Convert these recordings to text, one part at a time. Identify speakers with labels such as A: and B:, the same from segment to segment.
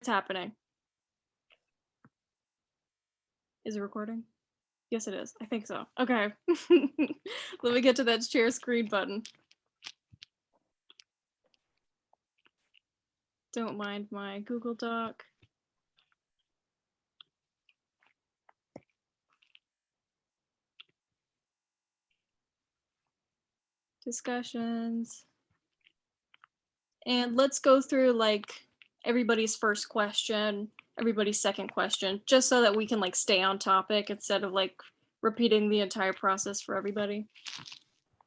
A: happening? Is it recording? Yes, it is. I think so. Okay. Let me get to that share screen button. Don't mind my Google Doc. Discussions. And let's go through like everybody's first question, everybody's second question, just so that we can like stay on topic instead of like repeating the entire process for everybody.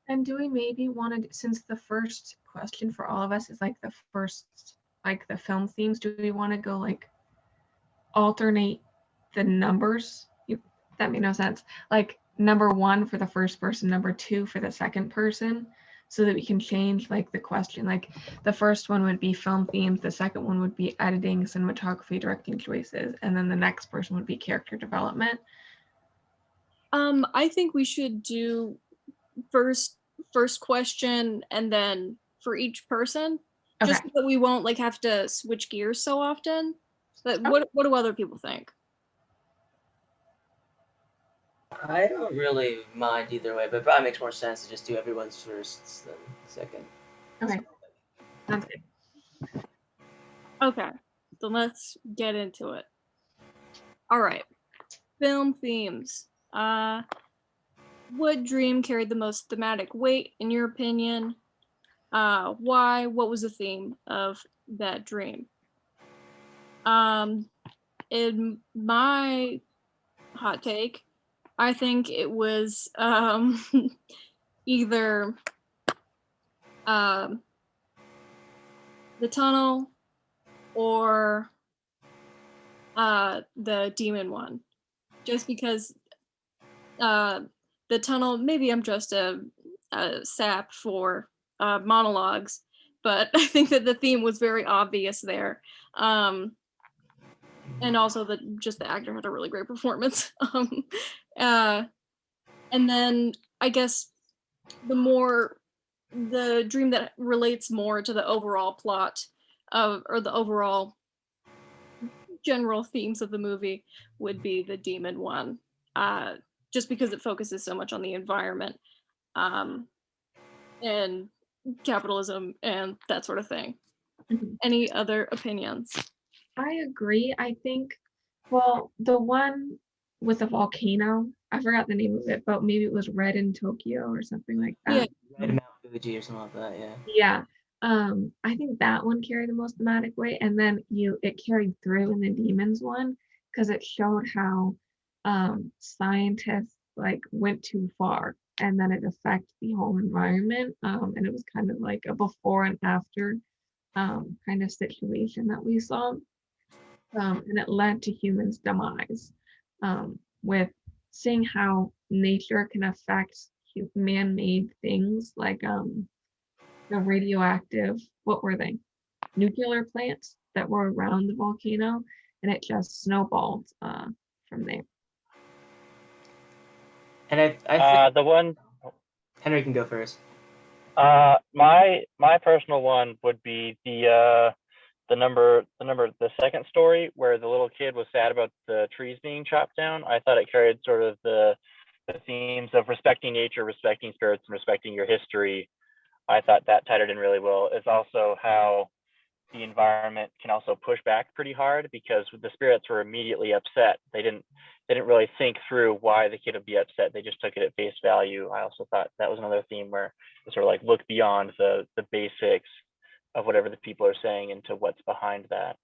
B: And do we maybe want to, since the first question for all of us is like the first, like the film themes, do we want to go like alternate the numbers? That made no sense. Like number 1 for the first person, number 2 for the second person, so that we can change like the question. Like the first one would be film themes, the second one would be editing, cinematography, directing choices, and then the next person would be character development.
A: I think we should do first question and then for each person, just
B: Okay.
A: so that we won't like have to switch gears so often. But what do other people think?
C: I don't really mind either way, but it probably makes more sense to just do everyone's first than second.
B: Okay. Sounds good.
A: Okay, then let's get into it. All right, film themes. What dream carried the most thematic weight in your opinion? Why? What was the theme of that dream? In my hot take, I think it was either um, the tunnel or the demon one. Just because the tunnel, maybe I'm just a sap for monologues, but I think that the theme was very obvious there. And also that just the actor had a really great performance. Uh, and then I guess the dream that relates more to the overall plot of or the overall general themes of the movie would be the demon one, just because it focuses so much on the environment um, and capitalism and that sort of thing.
B: Mm-hmm.
A: Any other opinions?
B: I agree. I think, well, the one with the volcano, I forgot the name of it, but maybe it was Red in Tokyo or something like
A: Yeah.
B: that.
C: Red Mount Fuji or something like that, yeah.
B: Yeah. I think that one carried the most thematic weight, and then it carried through in the demons one because it showed how scientists like went too far and then it affected the whole environment. And it was kind of like a before and after kind of situation that we saw. And it led to humans' demise, with seeing how nature can affect man-made things like the radioactive, what were they? Nuclear plants that were around the volcano, and it just snowballed from there.
C: And I think
D: The one,
C: Henry can go first.
D: my personal one would be the second story where the little kid was sad about the trees being chopped down. I thought it carried sort of the themes of respecting nature, respecting spirits, and respecting your history. I thought that tied it in really well. It's also how the environment can also push back pretty hard because the spirits were immediately upset. They didn't really think through why the kid would be upset. They just took it at face value. I also thought that was another theme where it sort of like look beyond the basics of whatever the people are saying into what's behind that.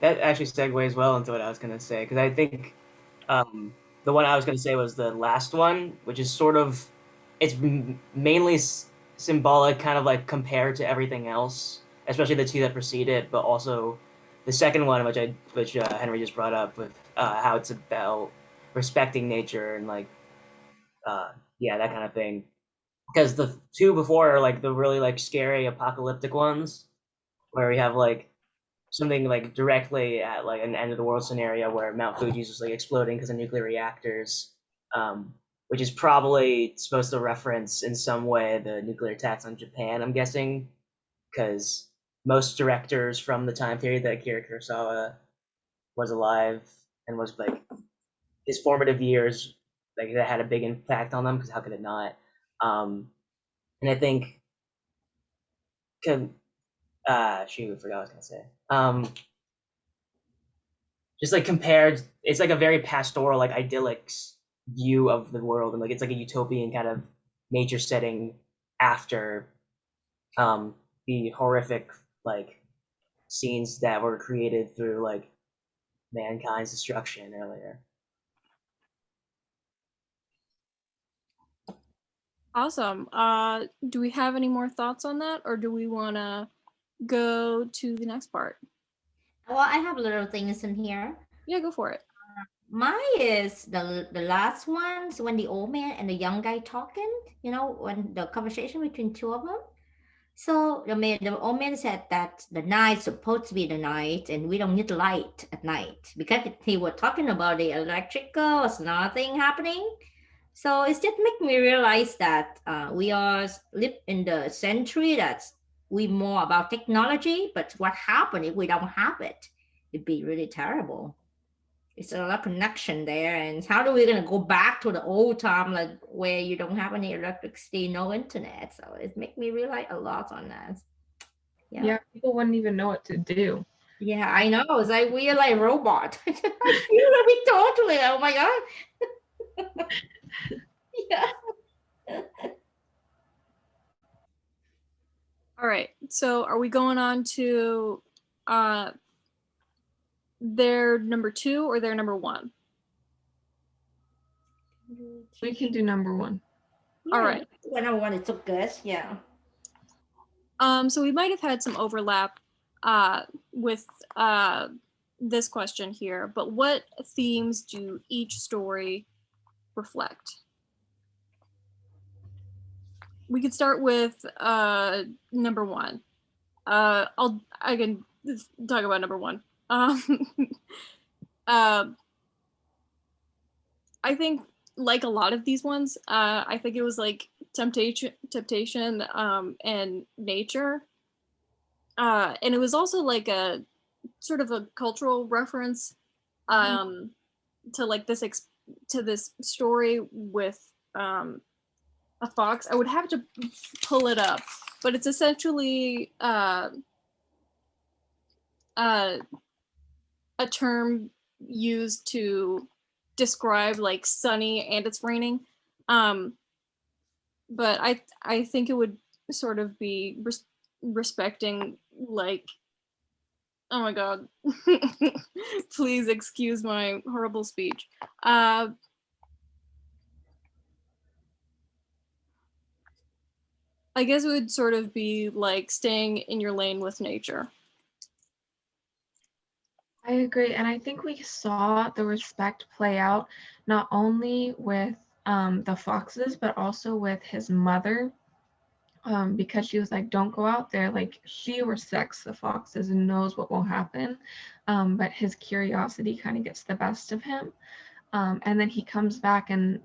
C: That actually segues well into what I was going to say, because I think the one I was going to say was the last one, which is sort of, it's mainly symbolic, kind of like compared to everything else, especially the two that precede it, but also the second one, which Henry just brought up, with how it's about respecting nature and like, yeah, that kind of thing. Because the two before are like the really like scary apocalyptic ones, where we have like something like directly at like an end of the world scenario where Mount Fuji is just like exploding because of nuclear reactors, which is probably supposed to reference in some way the nuclear attacks on Japan, I'm guessing, because most directors from the time period that Akira Kurosawa was alive and was like his formative years, like that had a big impact on them because how could it not? And I think, shoot, I forgot what I was gonna say. Just like compared, it's like a very pastoral, like idyllic view of the world, and like it's like a utopian kind of nature setting after the horrific like scenes that were created through like mankind's destruction earlier.
A: Awesome. Do we have any more thoughts on that, or do we want to go to the next part?
E: Well, I have little things in here.
A: Yeah, go for it.
E: Mine is the last ones when the old man and the young guy talking. You know, when the conversation between two of them. So the old man said that the night's supposed to be the night, and we don't need light at night because he was talking about the electrical, was nothing happening. So it just make me realize that we are live in the century that's we more about technology, but what happened if we don't have it? It'd be really terrible. It's a lot of connection there, and how do we gonna go back to the old time, like where you don't have any electricity, no internet? So it make me realize a lot on that.
B: Yeah, people wouldn't even know what to do.
E: Yeah, I know. It's like we're like robot. I feel like we totally. Oh my god. Yeah.
A: All right. So are we going on to their number 2 or their number 1?
B: We can do number 1.
A: All right.
E: When I wanted to guess, yeah.
A: So we might have had some overlap with this question here, but what themes do each story reflect? We could start with number 1. I can talk about number 1. I think, like a lot of these ones, I think it was like temptation, and nature, and it was also like a sort of a cultural reference to like this to this story with a fox. I would have to pull it up, but it's essentially a term used to describe like sunny and it's raining. But I think it would sort of be respecting like, oh my god, please excuse my horrible speech. I guess it would sort of be like staying in your lane with nature.
B: I agree, and I think we saw the respect play out not only with the foxes, but also with his mother, because she was like, "Don't go out there." Like she respects the foxes and knows what will happen, but his curiosity kind of gets the best of him, and then he comes back and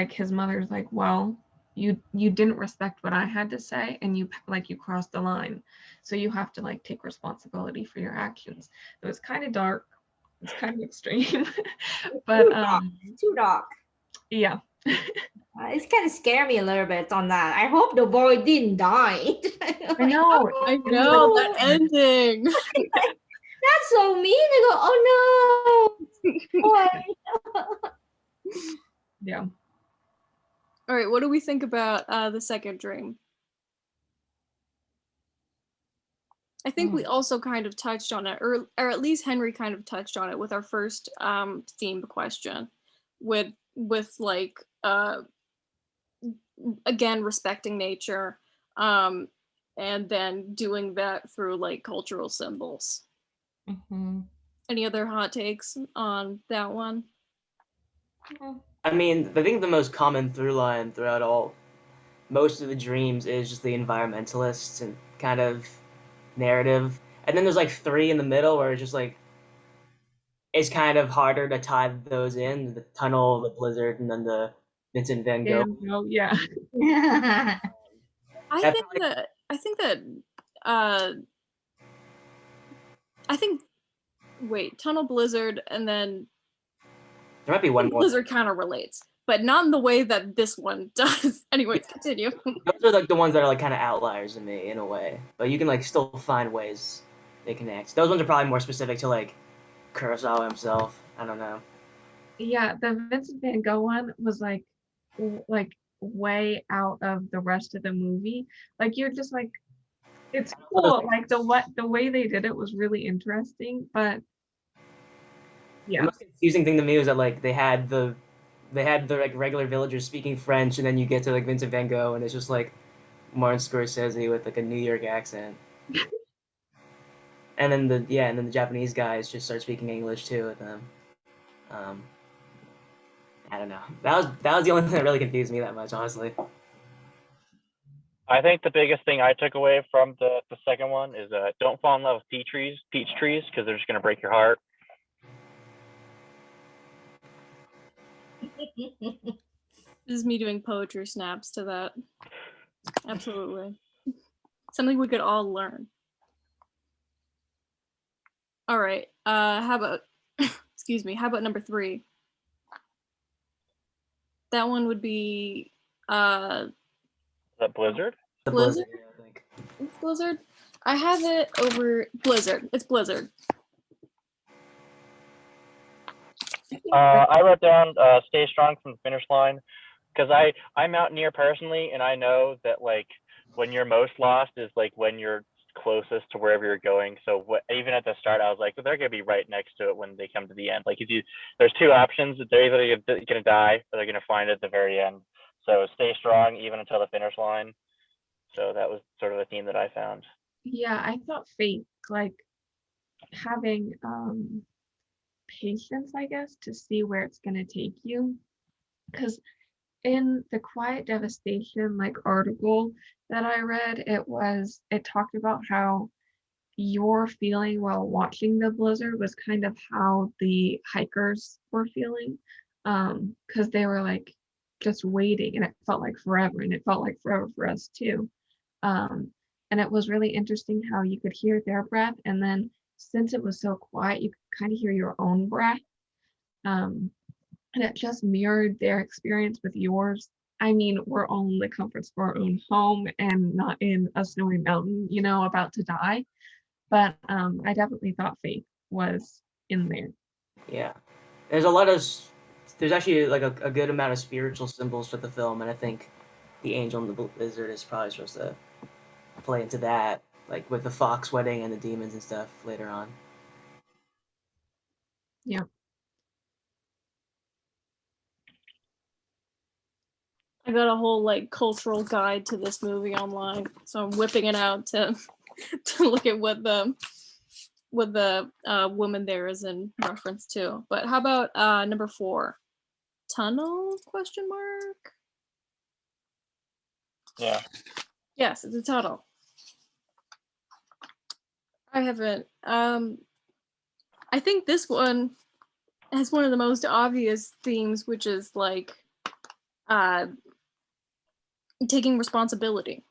B: his mother's like, "Well, you didn't respect what I had to say, and you crossed the line, so you have to like take responsibility for your actions." It was kind of dark, it's kind of extreme, but
E: Too dark.
B: yeah.
E: It's kind of scared me a little bit on that. I hope the boy didn't die.
B: I know.
A: I know that ending.
E: That's so mean. I go, oh no. Boy.
B: Yeah.
A: All right, what do we think about the second dream? I think we also kind of touched on it, or at least Henry kind of touched on it with our first themed question, with like again respecting nature, and then doing that through like cultural symbols.
E: Mm-hmm.
A: Any other hot takes on that one?
C: I mean, I think the most common through line throughout most of the dreams is just the environmentalists and kind of narrative. And then there's like 3 in the middle where it's just like, it's kind of harder to tie those in: the tunnel, the blizzard, and then the Vincent van Gogh.
B: Yeah.
A: I think that I think. Wait, Tunnel Blizzard, and then
C: There might be one more.
A: Blizzard kind of relates, but not in the way that this one does. Anyways, continue.
C: Those are like the ones that are like kind of outliers to me in a way, but you can like still find ways they connect. Those ones are probably more specific to like Kurosawa himself. I don't know.
B: Yeah, the Vincent Van Gogh one was like way out of the rest of the movie. Like you're just like, it's cool. Like the way they did it was really interesting, but
C: The
B: yeah.
C: most confusing thing to me was that like they had the like regular villagers speaking French, and then you get to like Vincent Van Gogh, and it's just like Martin Scorsese with like a New York accent. And then the Japanese guys just start speaking English too with them. Um, I don't know. That was the only thing that really confused me that much, honestly.
D: I think the biggest thing I took away from the second one is don't fall in love with peach trees, because they're just gonna break your heart.
A: This is me doing poetry snaps to that. Absolutely. Something we could all learn. All right. How about excuse me, how about number 3? That one would be
D: Is that Blizzard?
C: The
A: Blizzard?
C: I think.
A: Blizzard. I have it over Blizzard. It's Blizzard.
D: I wrote down "Stay Strong" from the finish line, because I mountaineer personally, and I know that like when you're most lost is like when you're closest to wherever you're going. So even at the start, I was like, well, they're gonna be right next to it when they come to the end. Like there's 2 options: they're either gonna die or they're gonna find it at the very end. So stay strong even until the finish line. So that was sort of a theme that I found.
B: Yeah, I thought fate, like having patience, I guess, to see where it's gonna take you. Because in the Quiet Devastation like article that I read, it talked about how your feeling while watching the blizzard was kind of how the hikers were feeling. Because they were like just waiting and it felt like forever, and it felt like forever for us too. Um, and it was really interesting how you could hear their breath, and then since it was so quiet, you could kind of hear your own breath. Um, and it just mirrored their experience with yours. I mean, we're all in the comforts of our own home and not in a snowy mountain, about to die. But I definitely thought faith was in there.
C: Yeah, there's actually like a good amount of spiritual symbols for the film, and I think the angel and the blizzard is probably supposed to play into that, like with the fox wedding and the demons and stuff later on.
B: Yeah.
A: I got a whole like cultural guide to this movie online, so I'm whipping it out to to look at what the woman there is in reference to. But how about number 4? Tunnel? Question mark.
D: Yeah.
A: Yes, it's a tunnel. I haven't. I think this one has one of the most obvious themes, which is like taking responsibility.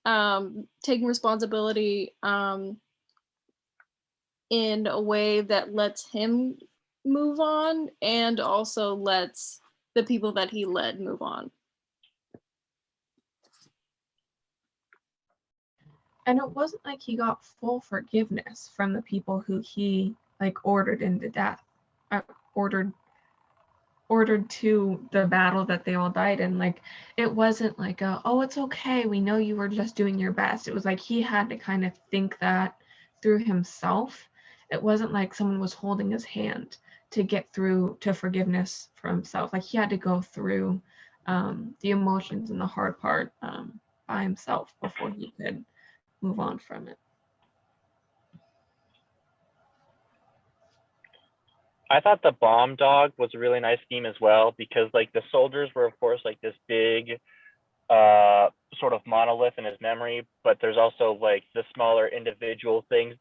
A: Taking responsibility in a way that lets him move on and also lets the people that he led move on.
B: And it wasn't like he got full forgiveness from the people who he like ordered into death, ordered to the battle that they all died in. Like it wasn't like oh, it's okay, we know you were just doing your best. It was like he had to kind of think that through himself. It wasn't like someone was holding his hand to get through to forgiveness for himself. Like he had to go through the emotions and the hard part by himself before he could move on from it.
D: I thought the bomb dog was a really nice theme as well, because like the soldiers were of course like this big sort of monolith in his memory, but there's also like the smaller individual things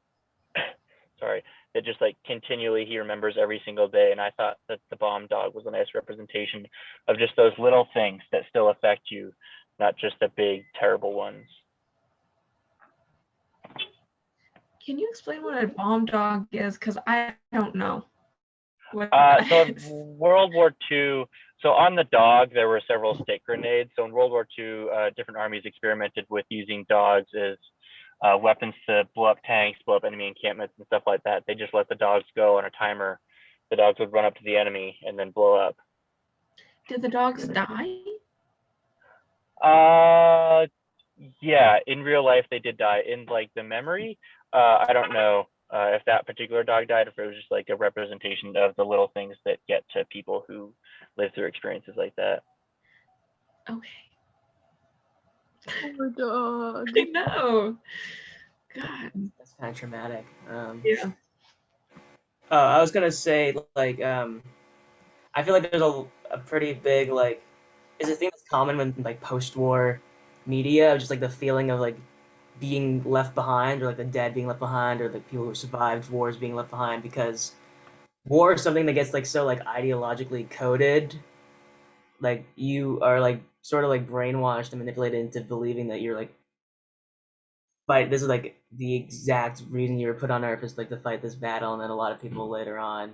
D: sorry, that just like continually he remembers every single day. And I thought that the bomb dog was a nice representation of just those little things that still affect you, not just the big terrible ones.
B: Can you explain what a bomb dog is? Because I don't know. What
D: So
B: that
D: in
B: is.
D: World War II, so on the dog, there were several stick grenades. So in World War II, different armies experimented with using dogs as weapons to blow up tanks, blow up enemy encampments and stuff like that. They just let the dogs go on a timer. The dogs would run up to the enemy and then blow up.
B: Did the dogs die?
D: Yeah, in real life they did die. In like the memory, I don't know if that particular dog died, if it was just like a representation of the little things that get to people who live through experiences like that.
B: Okay.
A: Poor dog.
B: I know. God.
C: That's kind of traumatic.
B: Yeah.
C: I was gonna say like I feel like there's a pretty big like is a thing that's common when like post-war media, just like the feeling of like being left behind, or like the dead being left behind, or the people who survived wars being left behind, because war is something that gets like so like ideologically coded, like you are like sort of like brainwashed and manipulated into believing that you're like fight. This is like the exact reason you were put on Earth, is like to fight this battle, and then a lot of people later on,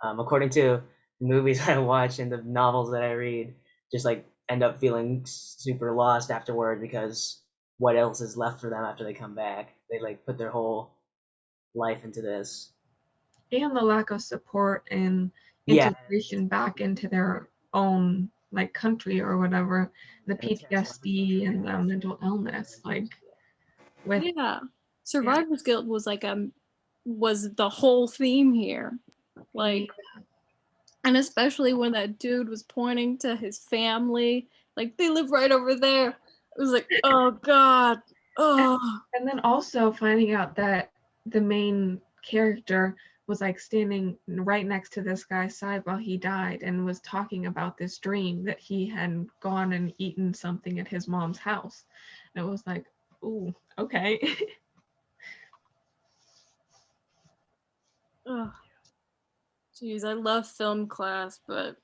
C: according to the movies I watch and the novels that I read, just like end up feeling super lost afterward, because what else is left for them after they come back? They like put their whole life into this.
B: And the lack of support and
C: Yeah.
B: integration back into their own like country or whatever, the PTSD and the mental illness, like with
A: Yeah. Survivor's Guild was like was the whole theme here. Like, and especially when that dude was pointing to his family, like they live right over there. It was like, oh God. Oh.
B: And then also finding out that the main character was like standing right next to this guy's side while he died and was talking about this dream that he had gone and eaten something at his mom's house. And it was like, ooh, okay.
A: Oh. Jeez, I love film class, but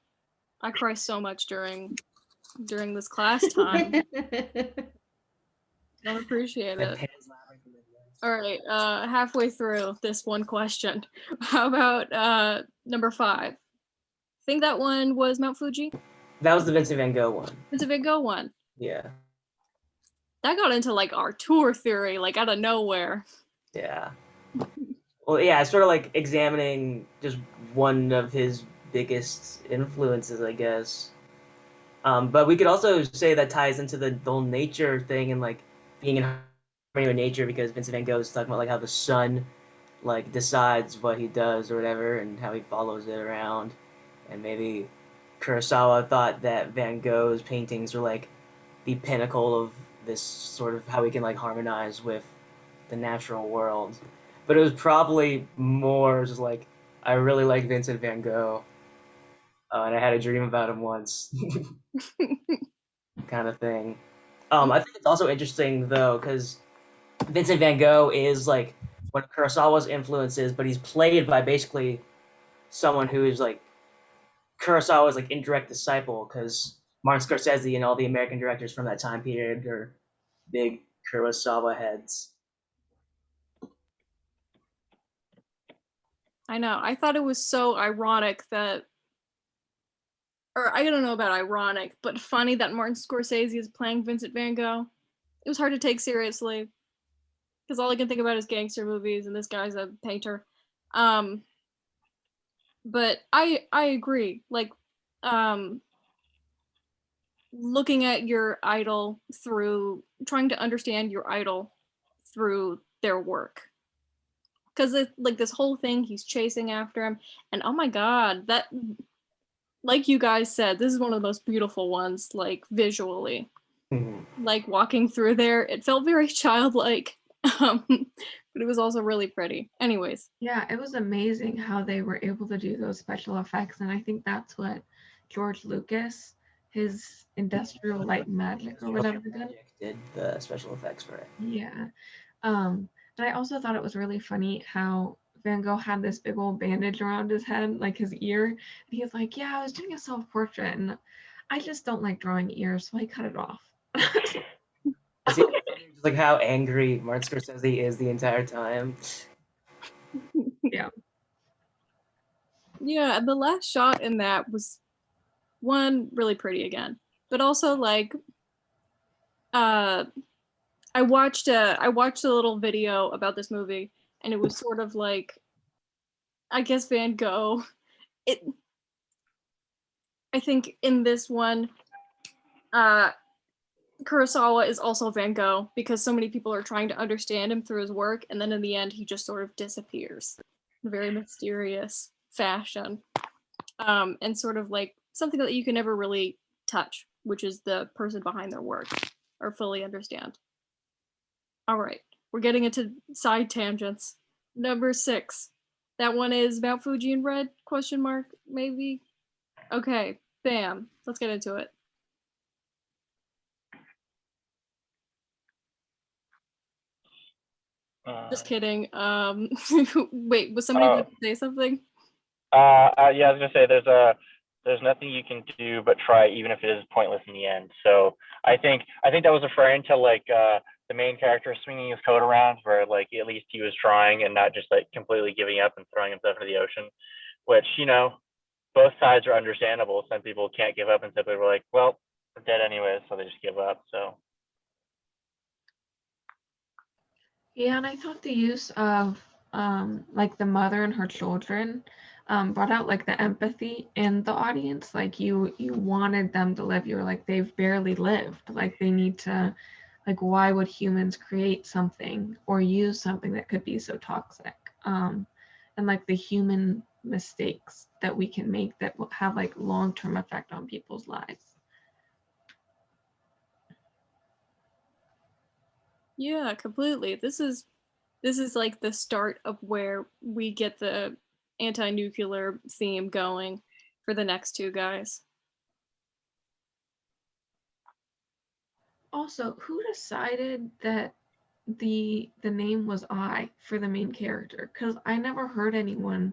A: I cry so much during this class time. Don't appreciate it. All right, halfway through this one question. How about number 5? I think that one was Mount Fuji.
C: That was the Vincent Van Gogh one.
A: Vincent Van Gogh one.
C: Yeah.
A: That got into like our tour theory, like out of nowhere.
C: Yeah. Well, yeah, it's sort of like examining just one of his biggest influences, I guess. But we could also say that ties into the whole nature thing, and like being in harmony with nature, because Vincent Van Gogh is talking about like how the sun like decides what he does or whatever, and how he follows it around. And maybe Kurosawa thought that Van Gogh's paintings were like the pinnacle of this sort of how we can like harmonize with the natural world. But it was probably more just like, I really like Vincent Van Gogh, and I had a dream about him once, kind of thing. I think it's also interesting though, because Vincent Van Gogh is like one of Kurosawa's influences, but he's played by basically someone who is like Kurosawa's like indirect disciple, because Martin Scorsese and all the American directors from that time period are big Kurosawa heads.
A: I know. I thought it was so ironic that, or I don't know about ironic, but funny that Martin Scorsese is playing Vincent Van Gogh. It was hard to take seriously because all I can think about is gangster movies, and this guy's a painter. But I agree. Like, looking at your idol through trying to understand your idol through their work, because it's like this whole thing he's chasing after him, and oh my god, that, like you guys said, this is one of the most beautiful ones, like visually. Like walking through there, it felt very childlike, but it was also really pretty. Anyways,
B: Yeah, it was amazing how they were able to do those special effects, and I think that's what George Lucas, his Industrial Light and Magic or whatever,
C: did the special effects for it.
B: Yeah. And I also thought it was really funny how Van Gogh had this big old bandage around his head, like his ear. And he's like, yeah, I was doing a self-portrait and I just don't like drawing ears, so I cut it off.
C: See, like how angry Martin Scorsese is the entire time.
A: Yeah, the last shot in that was one really pretty again, but also like I watched a little video about this movie, and it was sort of like, I guess Van Gogh. It I think in this one, Kurosawa is also Van Gogh because so many people are trying to understand him through his work, and then in the end, he just sort of disappears in a very mysterious fashion, and sort of like something that you can never really touch, which is the person behind their work or fully understand. All right, we're getting into side tangents. Number 6. That one is about Fuji and Red? Question mark, maybe? Okay, bam. Let's get into it. Just kidding. Wait, was somebody about to say something?
D: Yeah, I was gonna say there's nothing you can do but try, even if it is pointless in the end. So I think that was referring to like the main character swinging his coat around, where like at least he was trying and not just like completely giving up and throwing himself into the ocean, which both sides are understandable. Some people can't give up, and some people are like, well, we're dead anyways, so they just give up. So
B: Yeah, and I thought the use of like the mother and her children brought out like the empathy in the audience. Like you wanted them to live. You were like, they've barely lived. Like they need to, like, why would humans create something or use something that could be so toxic? And like the human mistakes that we can make that will have like long-term effect on people's lives.
A: Yeah, completely. This is like the start of where we get the anti-nuclear theme going for the next two guys.
B: Also, who decided that the name was I for the main character? Because I never heard anyone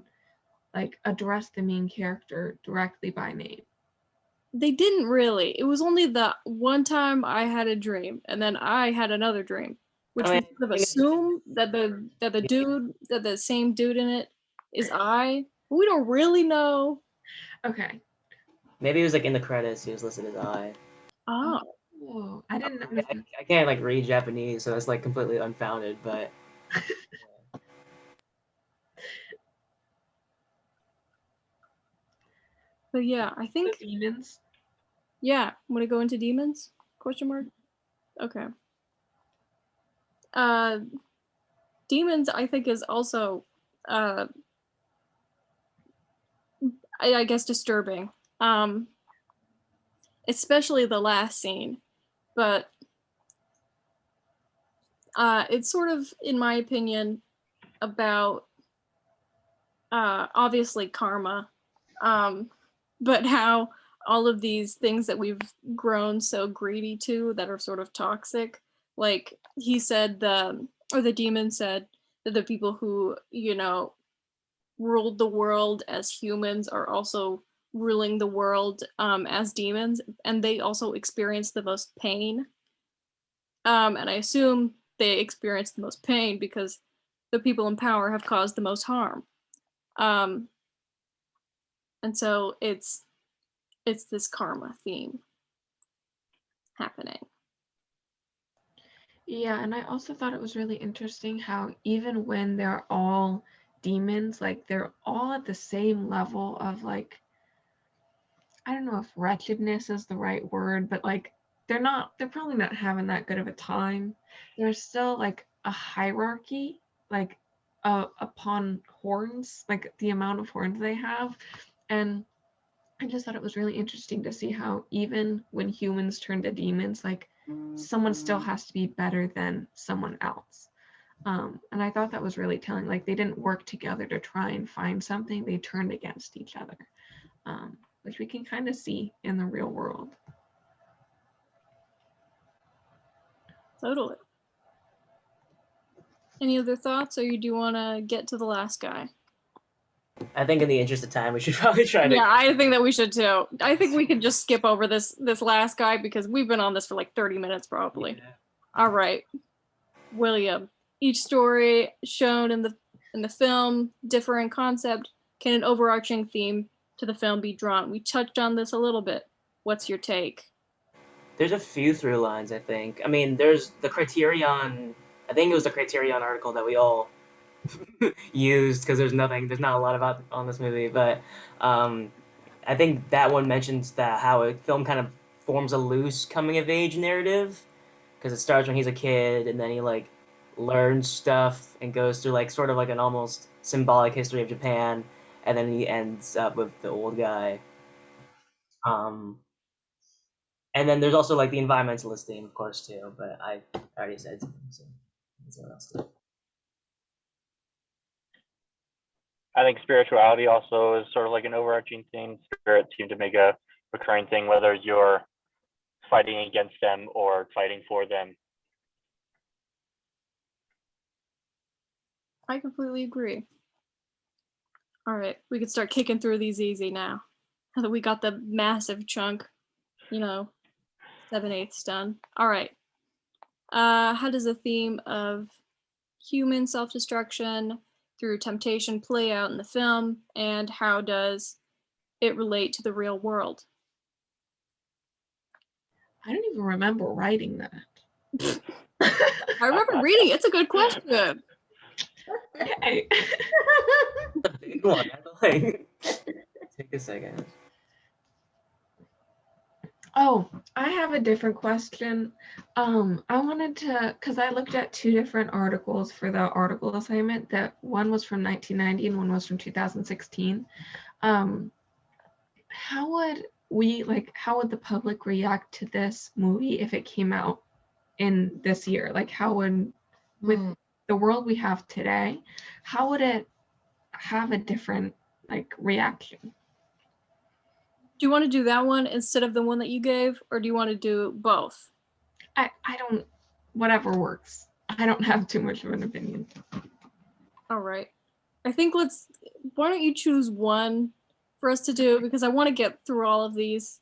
B: like address the main character directly by name.
A: They didn't really. It was only the one time I had a dream, and then I had another dream, which we sort of assume that the same dude in it is I. But we don't really know.
B: Okay.
C: Maybe it was like in the credits. He was listed as I.
B: Oh, I didn't know.
C: I can't like read Japanese, so that's like completely unfounded. But
A: But yeah, I think
B: The demons.
A: yeah. Want to go into demons? Question mark. Okay. Demons, I think, is also, I guess, disturbing. Especially the last scene, but it's sort of, in my opinion, about obviously karma, but how all of these things that we've grown so greedy to that are sort of toxic, like he said, the demon said that the people who ruled the world as humans are also ruling the world as demons, and they also experience the most pain. And I assume they experience the most pain because the people in power have caused the most harm. And so it's this karma theme happening.
B: Yeah, and I also thought it was really interesting how even when they're all demons, like they're all at the same level of like, I don't know if wretchedness is the right word, but like they're probably not having that good of a time. There's still like a hierarchy, like upon horns, like the amount of horns they have. And I just thought it was really interesting to see how even when humans turn to demons, like someone still has to be better than someone else. And I thought that was really telling. Like they didn't work together to try and find something; they turned against each other, which we can kind of see in the real world.
A: Totally. Any other thoughts, or do you want to get to the last guy?
C: I think in the interest of time, we should probably try to.
A: Yeah, I think that we should too. I think we could just skip over this last guy because we've been on this for like 30 minutes probably.
C: Yeah.
A: All right. William, each story shown in the film, differing concept, can an overarching theme to the film be drawn? We touched on this a little bit. What's your take?
C: There's a few through lines, I think. I mean, there's the Criterion. I think it was the Criterion article that we all used because there's not a lot about on this movie, but I think that one mentions that how a film kind of forms a loose coming of age narrative because it starts when he's a kid and then he like learns stuff and goes through like sort of like an almost symbolic history of Japan, and then he ends up with the old guy. Um, and then there's also like the environmentalist theme, of course, too. But I already said something, so someone else did.
D: I think spirituality also is sort of like an overarching theme. Spirits seem to make a recurring thing, whether you're fighting against them or fighting for them.
A: I completely agree. All right, we can start kicking through these easy now. Now that we got the massive chunk, 7/8 done. All right. How does the theme of human self-destruction through temptation play out in the film, and how does it relate to the real world?
B: I don't even remember writing that.
A: I remember reading it. It's a good question.
B: Okay.
C: The big one. I feel like take a second.
B: Oh, I have a different question. I wanted to, because I looked at two different articles for the article assignment. That one was from 1990 and one was from 2016. How would how would the public react to this movie if it came out in this year? Like, how would, with the world we have today, how would it have a different reaction?
A: Do you want to do that one instead of the one that you gave, or do you want to do both?
B: I don't, whatever works. I don't have too much of an opinion.
A: All right. I think why don't you choose one for us to do, because I want to get through all of these.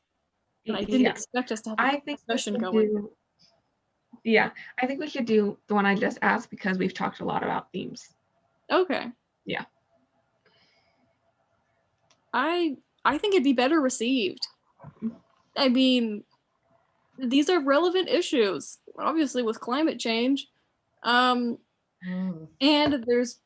A: And I didn't expect us to have a discussion going.
B: I think we should do the one I just asked because we've talked a lot about themes.
A: Okay.
B: Yeah.
A: I think it'd be better received. I mean, these are relevant issues, obviously, with climate change. And there's,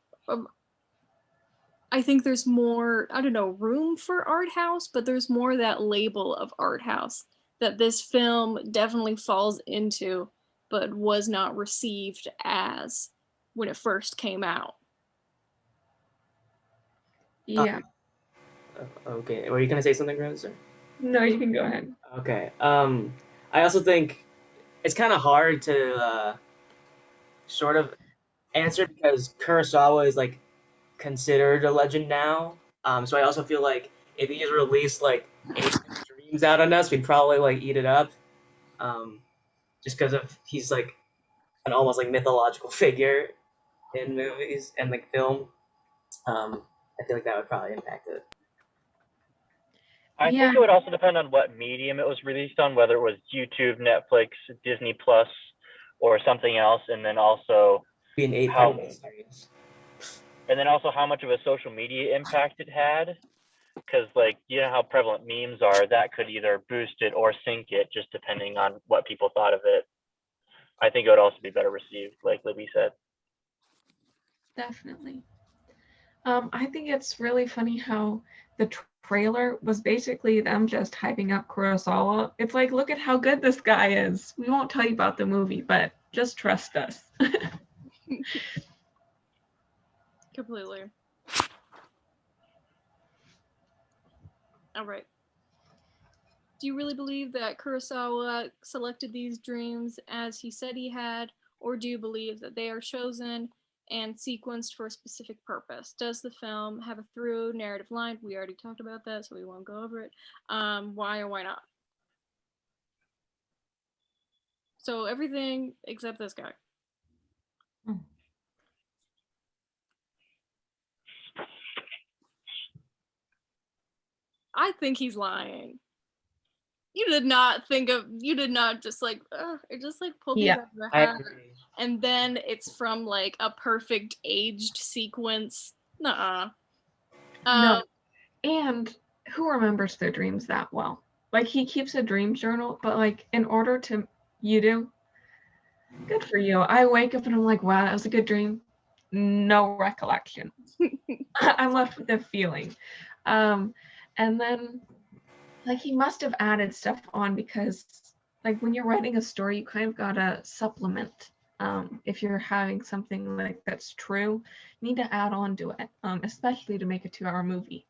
A: I think there's more, I don't know, room for art house, but there's more that label of art house that this film definitely falls into, but was not received as when it first came out.
B: Yeah.
C: Okay. Were you gonna say something, Rose? Or?
B: No, you can go ahead.
C: Okay. I also think it's kind of hard to sort of answer because Kurosawa is like considered a legend now. So I also feel like if he just released like 8 dreams out on us, we'd probably like eat it up. Just because of he's like an almost like mythological figure in movies and like film. I feel like that would probably impact it.
D: I think it would also depend on what medium it was released on, whether it was YouTube, Netflix, Disney Plus, or something else, and then also
C: be an 8-part series.
D: And then also how much of a social media impact it had, because like how prevalent memes are, that could either boost it or sink it, just depending on what people thought of it. I think it would also be better received, like Libby said.
B: Definitely. I think it's really funny how the trailer was basically them just hyping up Kurosawa. It's like, look at how good this guy is. We won't tell you about the movie, but just trust us.
A: Completely. All right. Do you really believe that Kurosawa selected these dreams as he said he had, or do you believe that they are chosen and sequenced for a specific purpose? Does the film have a through narrative line? We already talked about that, so we won't go over it. Why or why not? So everything except this guy. I think he's lying. You did not just like pull these out of the hat. and then it's from like a perfect aged sequence. Nuh-uh.
B: No. And who remembers their dreams that well? Like, he keeps a dream journal, but like, in order to, you do? Good for you. I wake up and I'm like, wow, that was a good dream. No recollection. I'm left with a feeling. And then, like, he must have added stuff on because, like, when you're writing a story, you kind of gotta supplement. If you're having something like that's true, you need to add on to it, especially to make a 2-hour movie.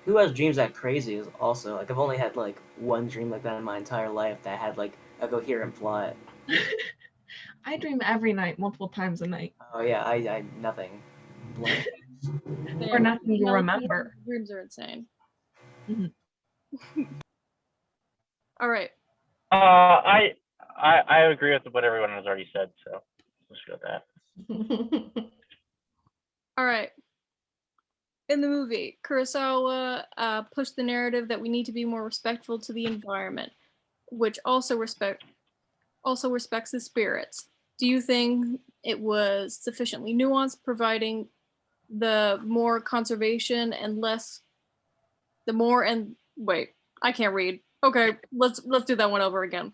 C: Who has dreams that crazy is also like I've only had like one dream like that in my entire life that had like a coherent plot.
B: I dream every night, multiple times a night,
C: Oh yeah, I nothing. Blank.
B: or nothing you
A: No,
B: remember.
A: Dreams are insane.
B: Mhm.
A: All right.
D: I agree with what everyone has already said, so let's go with that.
A: All right. In the movie, Kurosawa pushed the narrative that we need to be more respectful to the environment, which also respects the spirits. Do you think it was sufficiently nuanced, providing the more conservation and less the more and wait, I can't read. Okay, let's do that one over again.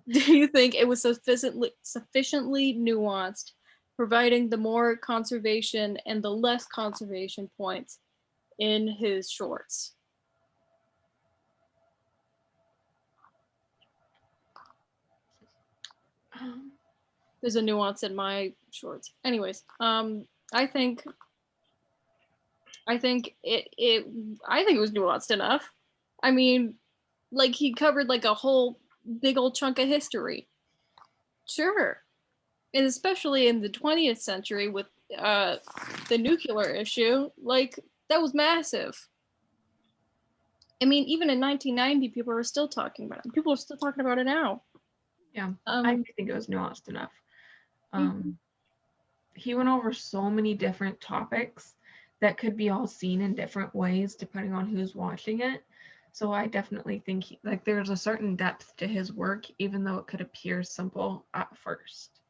A: Do you think it was sufficiently nuanced, providing the more conservation and the less conservation points in his shorts? There's a nuance in my shorts. Anyways, I think it was nuanced enough. I mean, like he covered like a whole big old chunk of history. Sure. And especially in the 20th century with the nuclear issue, like that was massive. I mean, even in 1990, people are still talking about it. People are still talking about it now.
B: Yeah, I think it was nuanced enough. He went over so many different topics that could be all seen in different ways depending on who's watching it. So I definitely think like there's a certain depth to his work, even though it could appear simple at first.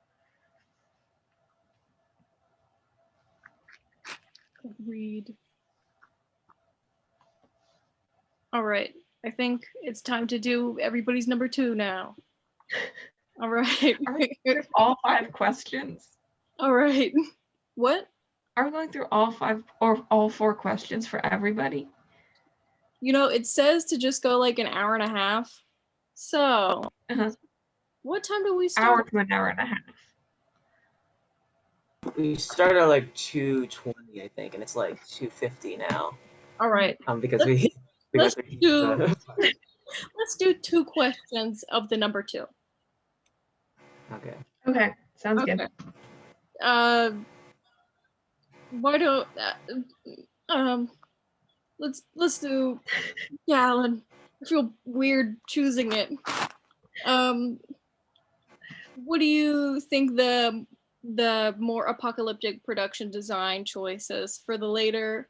A: Agreed. All right. I think it's time to do everybody's number 2 now. All right.
B: Are we going through all 5 questions?
A: All right. What?
B: Are we going through all 5 or all 4 questions for everybody?
A: You know, it says to just go like an hour and a half. So, what time do we start?
B: Hour to an hour and a half.
C: We started at like 2:20, I think, and it's like 2:50 now.
A: All right.
C: Because
A: let's do 2 questions of the number 2.
C: Okay.
B: Okay, sounds good.
A: Why don't let's do Gallon. I feel weird choosing it. What do you think the more apocalyptic production design choices for the later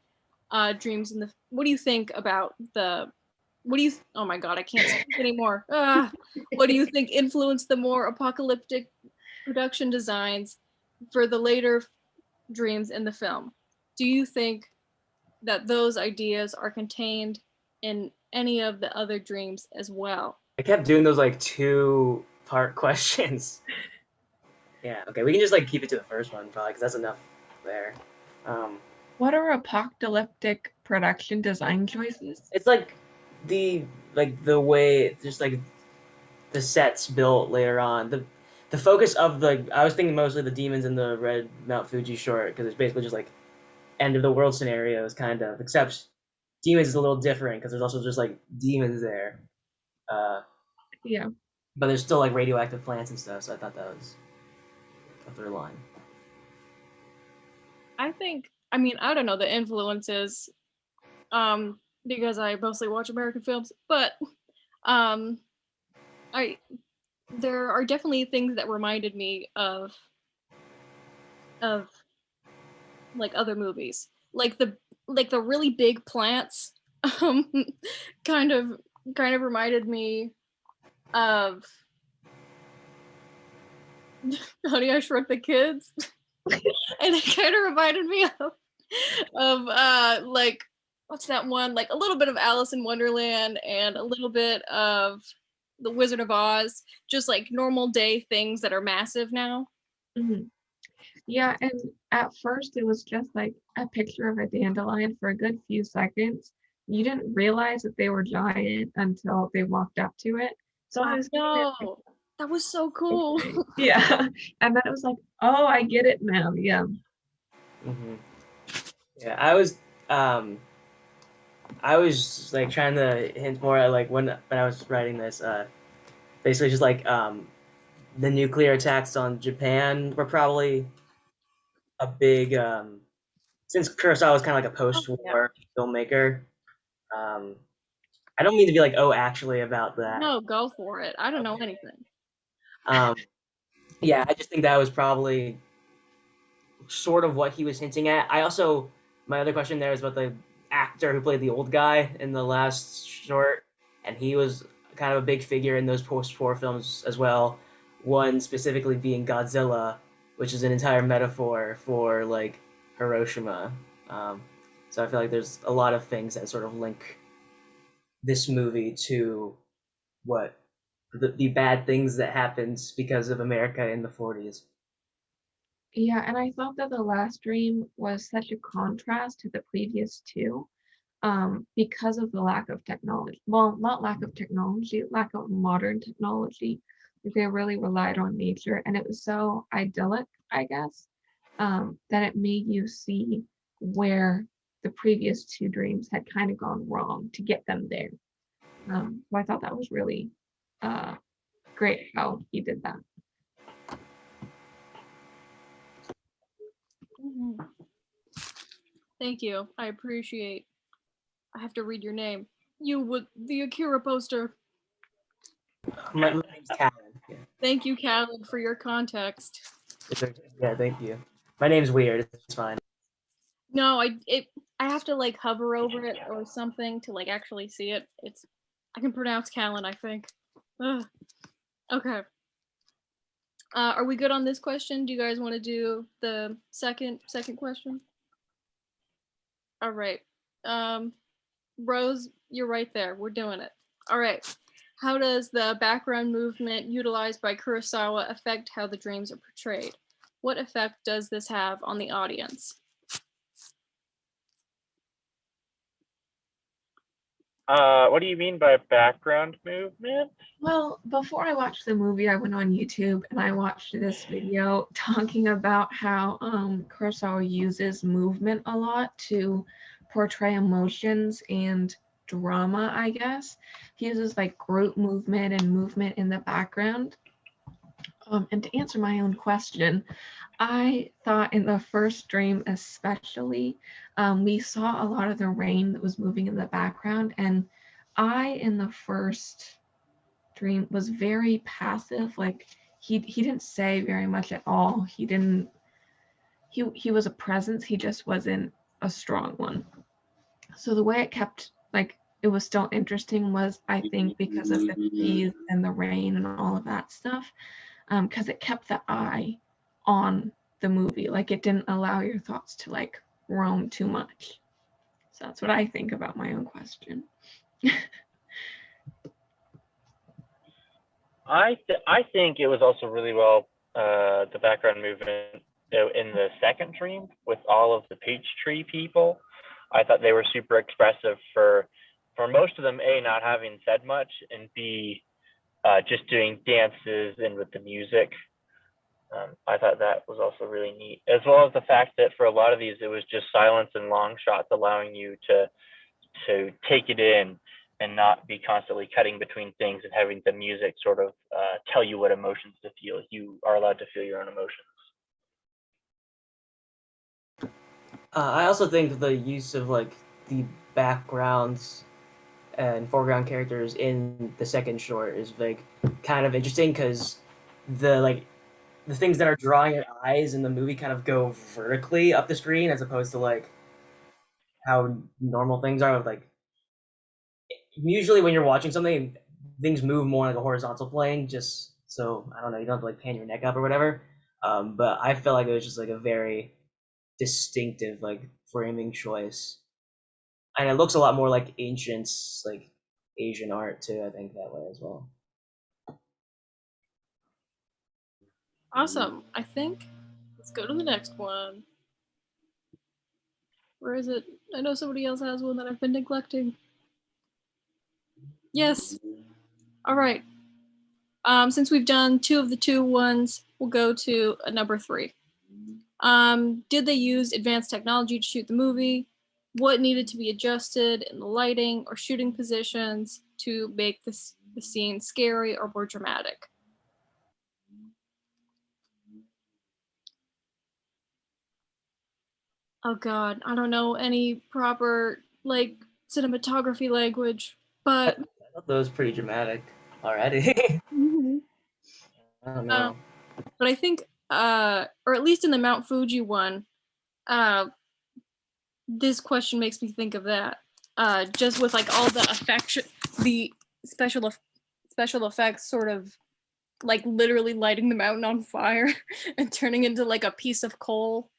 A: dreams in the what do you think about the oh my god, I can't speak anymore. What do you think influenced the more apocalyptic production designs for the later dreams in the film? Do you think that those ideas are contained in any of the other dreams as well?
C: I kept doing those like 2-part questions. Yeah, okay, we can just like keep it to the first one probably because that's enough there.
B: What are apocalyptic production design choices?
C: It's like the way just like the sets built later on. The focus of I was thinking mostly the demons in the Red Mount Fuji short because it's basically just like end of the world scenarios kind of, except demons is a little different because there's also just like demons there.
B: Yeah.
C: But there's still like radioactive plants and stuff, so I thought that was a third line.
A: I don't know the influences because I mostly watch American films, but there are definitely things that reminded me of like other movies, like the really big plants kind of reminded me of Honey, I Shrunk the Kids. And it kind of reminded me of like, what's that one? Like a little bit of Alice in Wonderland and a little bit of The Wizard of Oz. Just like normal day things that are massive now.
B: Mhm. Yeah, and at first it was just like a picture of a dandelion for a good few seconds. You didn't realize that they were giant until they walked up to it. So I was thinking it
A: No, that was so cool.
B: okay. Yeah. And then it was like, oh, I get it now. Yeah.
C: Hmm. Yeah, I was like trying to hint more at like when I was writing this, basically just like the nuclear attacks on Japan were probably a big since Kurosawa was kind of like a
A: Yeah.
C: post-war filmmaker. Um, I don't mean to be like, oh, actually about that.
A: No, go for it. I don't know anything.
C: Um, yeah, I just think that was probably sort of what he was hinting at. I also my other question there is about the actor who played the old guy in the last short, and he was kind of a big figure in those post-war films as well. One specifically being Godzilla, which is an entire metaphor for like Hiroshima. Um, so I feel like there's a lot of things that sort of link this movie to what the bad things that happened because of America in the 40s.
B: Yeah, and I thought that the last dream was such a contrast to the previous two, because of the lack of technology. Well, not lack of technology, lack of modern technology. They really relied on nature, and it was so idyllic, I guess, that it made you see where the previous two dreams had kind of gone wrong to get them there. So I thought that was really uh, great how he did that.
A: Mhm. Thank you. I appreciate. I have to read your name. You with the Akira poster.
C: My name's Callan. Yeah.
A: Thank you, Callan, for your context.
C: Yeah, thank you. My name's weird. It's fine.
A: No, I have to like hover over it or something to like actually see it. It's I can pronounce Callan, I think. Ugh. Okay. Are we good on this question? Do you guys want to do the second question? All right. Um, Rose, you're right there. We're doing it. All right. How does the background movement utilized by Kurosawa affect how the dreams are portrayed? What effect does this have on the audience?
D: What do you mean by background movement?
B: Well, before I watched the movie, I went on YouTube and I watched this video talking about how Kurosawa uses movement a lot to portray emotions and drama, I guess. He uses like group movement and movement in the background. And to answer my own question, I thought in the first dream, especially, we saw a lot of the rain that was moving in the background. And in the first dream, was very passive. Like he didn't say very much at all. He was a presence. He just wasn't a strong one. So the way it kept like it was still interesting was I think because of the trees and the rain and all of that stuff, because it kept the eye on the movie. Like it didn't allow your thoughts to like roam too much. So that's what I think about my own question.
D: I think it was also really well the background movement in the second dream with all of the peach tree people. I thought they were super expressive for most of them, A, not having said much, and B, just doing dances and with the music. I thought that was also really neat, as well as the fact that for a lot of these it was just silence and long shots, allowing you to take it in and not be constantly cutting between things and having the music sort of tell you what emotions to feel. You are allowed to feel your own emotions.
C: I also think the use of like the backgrounds and foreground characters in the second short is like kind of interesting because the things that are drawing your eyes in the movie kind of go vertically up the screen as opposed to like how normal things are. Like usually when you're watching something, things move more like a horizontal plane just so I don't know, you don't have to like pan your neck up or whatever. But I felt like it was just like a very distinctive like framing choice, and it looks a lot more like ancient like Asian art too. I think that way as well.
A: Awesome. I think let's go to the next one. Where is it? I know somebody else has one that I've been neglecting. Yes. All right. Since we've done 2 of the 2 ones, we'll go to a number 3. Did they use advanced technology to shoot the movie? What needed to be adjusted in the lighting or shooting positions to make the scene scary or more dramatic? Oh God, I don't know any proper like cinematography language, but
C: I thought that was pretty dramatic already.
A: Mhm.
C: I don't know.
A: But I think, or at least in the Mount Fuji one, this question makes me think of that. Just with like all the affection, the special effects, sort of like literally lighting the mountain on fire and turning into like a piece of coal.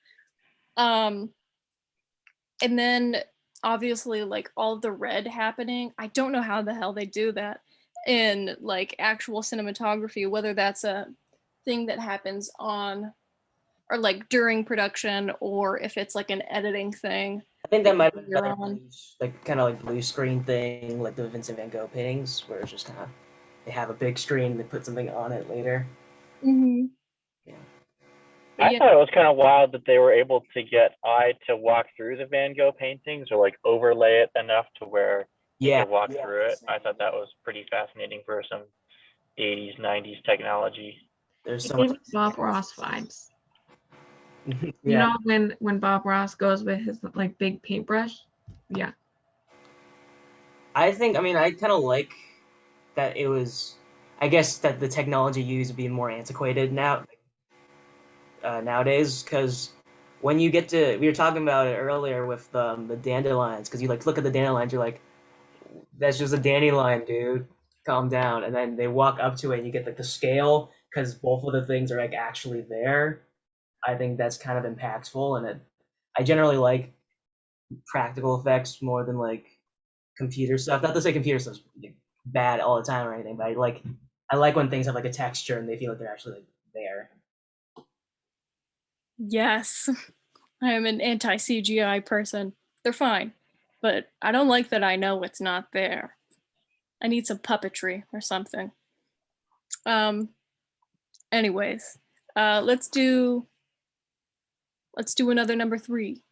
A: And then obviously like all of the red happening. I don't know how the hell they do that in like actual cinematography, whether that's a thing that happens on or like during production or if it's like an editing thing.
C: I think that might have been
A: You're
C: another
A: on.
C: like kind of like blue screen thing, like the Vincent Van Gogh paintings, where it's just kind of they have a big screen, they put something on it later.
A: Mm-hmm.
C: Yeah.
A: But
D: I
A: yeah,
D: thought it was kind of wild that they were able to get I to walk through the Van Gogh paintings or like overlay it enough to where they
C: Yeah.
D: could walk through it. I thought that was pretty fascinating for some 80s, 90s technology.
C: There's
B: It
C: so
B: gave
C: much.
B: me Bob Ross vibes. You
C: Yeah.
B: know when Bob Ross goes with his like big paintbrush? Yeah.
C: I think, I mean, I kind of like that it was, I guess that the technology used would be more antiquated nowadays, because when you get to, we were talking about it earlier with the dandelions, because you like look at the dandelions, you're like, that's just a dandelion, dude. Calm down. And then they walk up to it and you get like the scale, because both of the things are like actually there. I think that's kind of impactful, and I generally like practical effects more than like computer stuff. Not to say computer stuff's bad all the time or anything, but I like when things have like a texture and they feel like they're actually like there.
A: yes, I am an anti CGI person. They're fine, but I don't like that I know it's not there. I need some puppetry or something. Um. Anyways, let's do another number 3.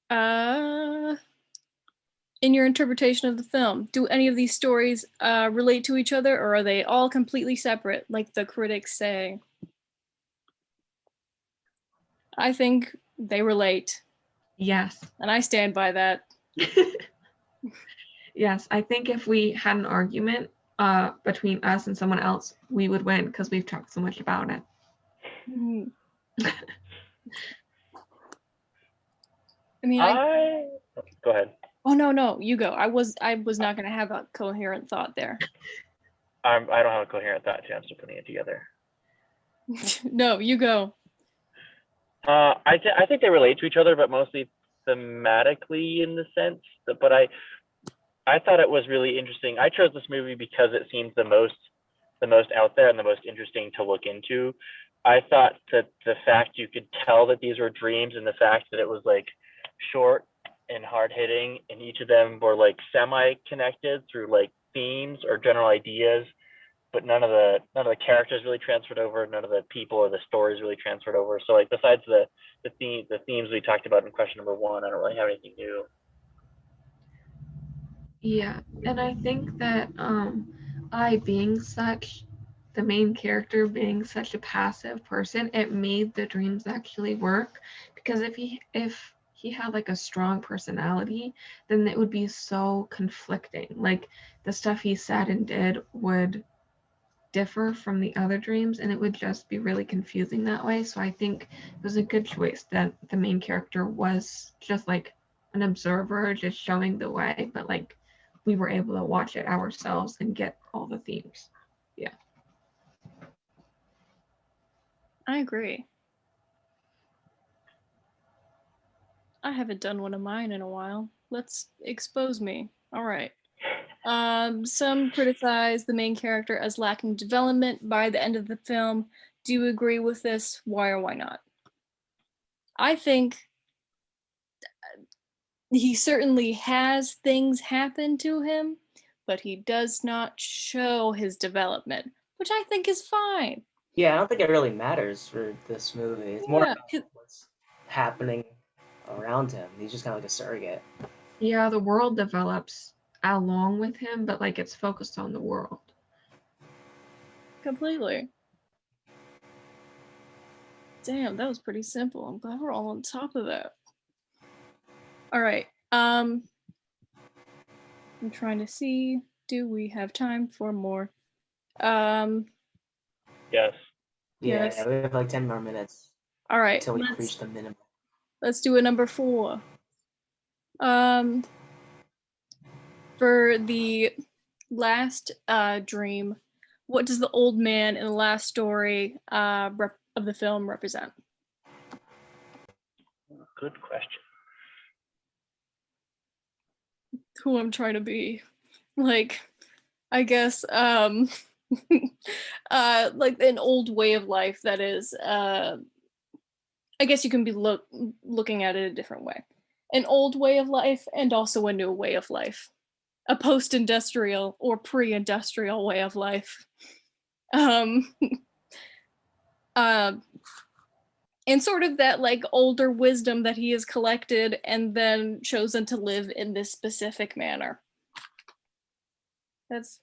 A: Uh, in your interpretation of the film, do any of these stories relate to each other, or are they all completely separate, like the critics say? I think they relate,
B: Yes.
A: and I stand by that.
B: Yes, I think if we had an argument between us and someone else, we would win because we've talked so much about it.
A: Mhm. I mean, I.
D: Go ahead.
A: Oh no, you go. I was not gonna have a coherent thought there.
D: I don't have a coherent thought too. I'm still putting it together.
A: No, you go.
D: I think they relate to each other, but mostly thematically in the sense that. But I thought it was really interesting. I chose this movie because it seems the most out there and the most interesting to look into. I thought that the fact you could tell that these were dreams and the fact that it was like short and hard hitting and each of them were like semi connected through like themes or general ideas, but none of the characters really transferred over, none of the people or the stories really transferred over. So like besides the themes we talked about in question number 1, I don't really have anything new.
B: Yeah, and I think that I being such the main character being such a passive person, it made the dreams actually work because if he had like a strong personality, then it would be so conflicting. Like the stuff he said and did would differ from the other dreams and it would just be really confusing that way. So I think it was a good choice that the main character was just like an observer just showing the way, but like we were able to watch it ourselves and get all the themes. Yeah.
A: I agree. I haven't done one of mine in a while. Let's expose me. All right. Some criticize the main character as lacking development by the end of the film. Do you agree with this? Why or why not? I think he certainly has things happen to him, but he does not show his development, which I think is fine.
C: Yeah, I don't think it really matters for this movie. It's more
A: Yeah,
C: about what's happening around him. He's just kind of like a surrogate.
B: Yeah, the world develops along with him, but like it's focused on the world.
A: completely. Damn, that was pretty simple. I'm glad we're all on top of that. All right. I'm trying to see. Do we have time for more?
D: Yes.
C: Yeah,
A: Yes.
C: we have like 10 more minutes
A: All right.
C: until we reach the minimum.
A: Let's do a number 4. For the last dream, what does the old man in the last story of the film represent?
D: Good question.
A: Who I'm trying to be. Like, I guess like an old way of life that is I guess you can be looking at it a different way. An old way of life and also a new way of life. A post-industrial or pre-industrial way of life. Um and sort of that like older wisdom that he has collected and then chosen to live in this specific manner. That's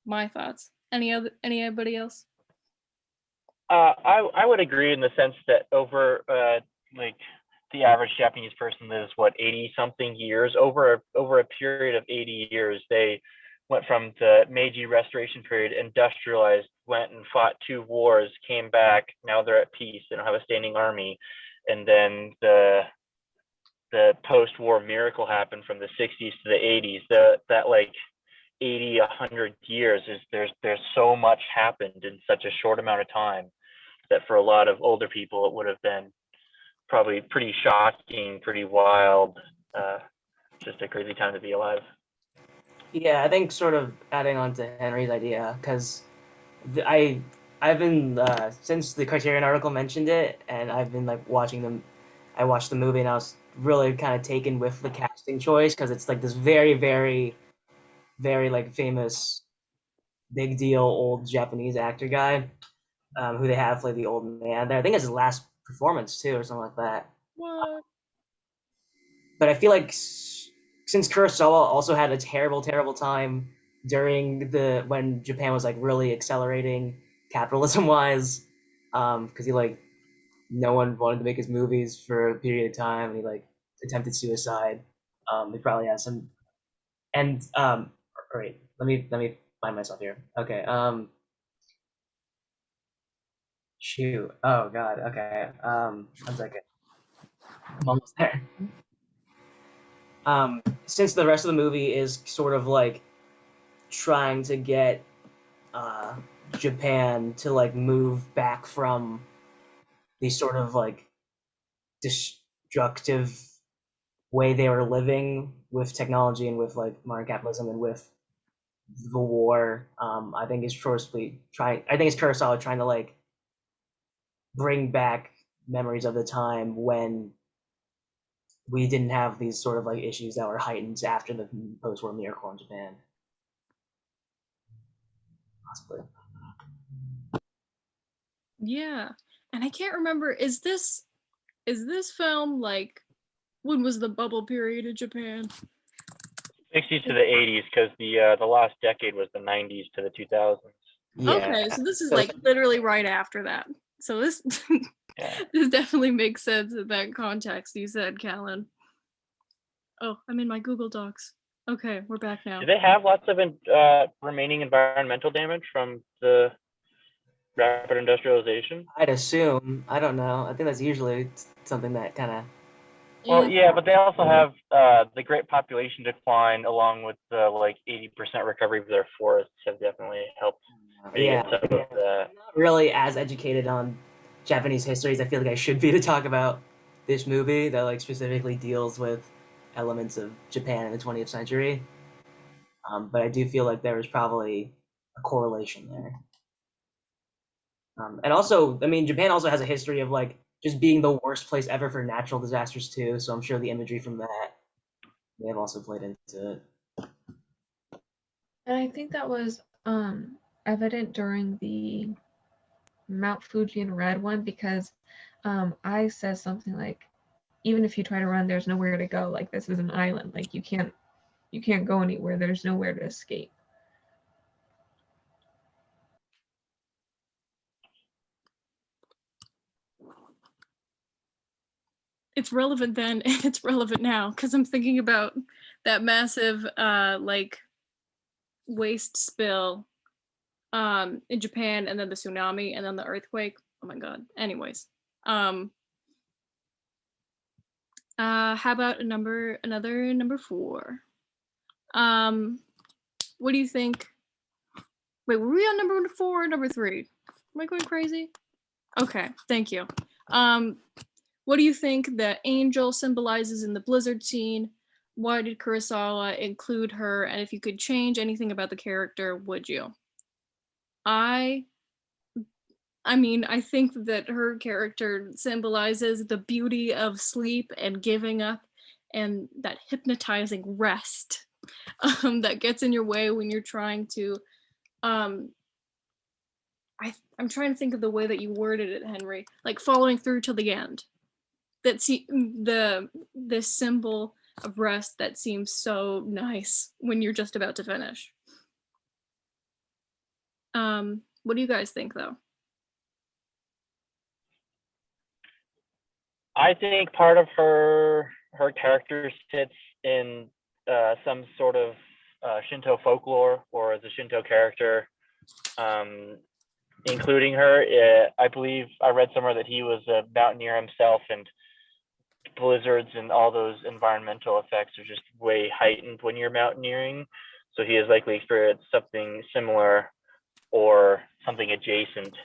A: my thoughts. Anybody else?
D: I would agree in the sense that over like the average Japanese person lives 80 something years. Over a period of 80 years, they went from the Meiji Restoration period, industrialized, went and fought 2 wars, came back. Now they're at peace. They don't have a standing army, and then the post-war miracle happened from the 60s to the 80s. That like 80, 100 years is there's so much happened in such a short amount of time that for a lot of older people it would have been probably pretty shocking, pretty wild, just a crazy time to be alive.
C: Yeah, I think sort of adding on to Henry's idea, because I've been since the Criterion article mentioned it, and I've been like watching them. I watched the movie and I was really kind of taken with the casting choice because it's like this very, very, very like famous, big deal old Japanese actor guy, who they have play the old man there. I think it's his last performance too, or something like that.
A: What?
C: But I feel like since Kurosawa also had a terrible, terrible time during when Japan was like really accelerating capitalism wise, because he like no one wanted to make his movies for a period of time, and he like attempted suicide. He probably has some, and wait, let me find myself here. Okay, shoot, oh god, okay, 1 second, I'm almost there. Since the rest of the movie is sort of like trying to get Japan to like move back from the sort of like destructive way they were living with technology and with like modern capitalism and with the war. I think it's Kurosawa trying to like bring back memories of the time when we didn't have these sort of like issues that were heightened after the post-war miracle in Japan. Possibly.
A: Yeah. And I can't remember, is this film like when was the bubble period in Japan?
D: 60s to the 80s, because the last decade was the 90s to the 2000s.
C: Yeah.
A: Okay, so this is like literally right after that. So this
D: Yeah.
A: this definitely makes sense in that context you said, Callan. Oh, I'm in my Google Docs. Okay, we're back now.
D: Do they have lots of remaining environmental damage from the rapid industrialization?
C: I'd assume. I don't know. I think that's usually something that kind of.
D: Well, yeah, but they also have the great population decline, along with the like 80% recovery of their forests, have definitely helped mitigate some of that.
C: I'm not really as educated on Japanese histories I feel like I should be to talk about this movie that like specifically deals with elements of Japan in the 20th century. But I do feel like there was probably a correlation there. And also, I mean, Japan also has a history of like just being the worst place ever for natural disasters too. So I'm sure the imagery from that may have also played into it.
B: And I think that was evident during the Mount Fuji in red one because I said something like, even if you try to run, there's nowhere to go. Like this is an island. Like you can't go anywhere. There's nowhere to escape.
A: It's relevant then and it's relevant now because I'm thinking about that massive like waste spill in Japan, and then the tsunami, and then the earthquake. Oh my god. Anyways, how about another number 4? What do you think? Wait, were we on number 4 or number 3? Am I going crazy? Okay, thank you. What do you think the angel symbolizes in the blizzard scene? Why did Kurosawa include her? And if you could change anything about the character, would you? I mean, I think that her character symbolizes the beauty of sleep and giving up and that hypnotizing rest that gets in your way when you're trying to I'm trying to think of the way that you worded it, Henry, like following through till the end. That's the symbol of rest that seems so nice when you're just about to finish. What do you guys think though?
D: I think part of her character sits in some sort of Shinto folklore, or as a Shinto character, including her. I believe I read somewhere that he was a mountaineer himself, and blizzards and all those environmental effects are just way heightened when you're mountaineering. So he has likely experienced something similar or something adjacent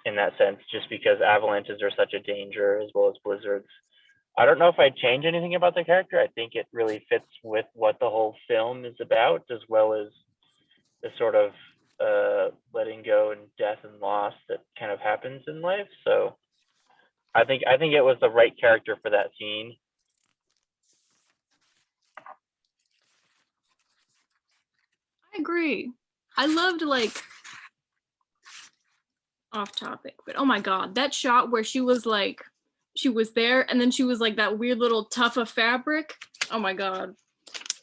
D: in that sense, just because avalanches are such a danger, as well as blizzards. I don't know if I'd change anything about the character. I think it really fits with what the whole film is about, as well as the sort of letting go and death and loss that kind of happens in life. So I think it was the right character for that scene.
A: I agree. I loved, like, off topic, but oh my god, that shot where she was like, she was there and then she was like that weird little tuft of fabric. Oh my god,